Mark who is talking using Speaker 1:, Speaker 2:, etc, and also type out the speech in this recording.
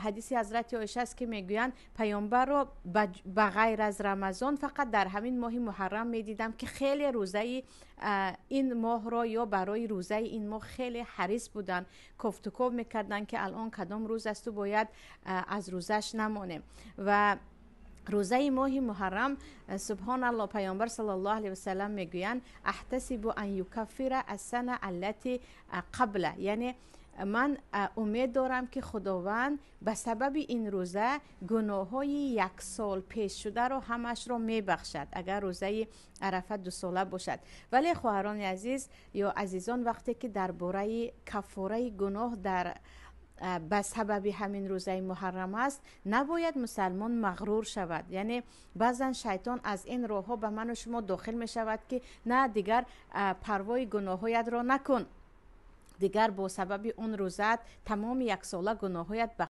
Speaker 1: حدیث حضرت عایشه است که میگویند پیامبر رو به غیر از رمضان فقط در همین ماه محرم میدیدم که خیلی روزه این ماه رو یا برای روزه این ماه خیلی حریص بودن، کفت و کوب میکردن که الان کدام روز است و باید از روزش نمانیم. و روزه ماه محرم سبحان الله پیامبر صلی الله علیه و سلم میگویند احتسب ان یکفر السنه التي قبله، یعنی من امید دارم که خداوند به سبب این روزه گناه های 1 سال پیش شده رو همش رو میبخشد اگر روزه عرفه 2 ساله باشد. ولی خواهران عزیز یا عزیزان، وقتی که درباره کفاره گناه در به سبب همین روزه محرم است، نباید مسلمان مغرور شود. یعنی بعضا شیطان از این راه ها به من و شما داخل می شود که نه دیگر پروای گناهایت را نکن، دیگر با سبب اون روزت تمام 1 ساله گناهایت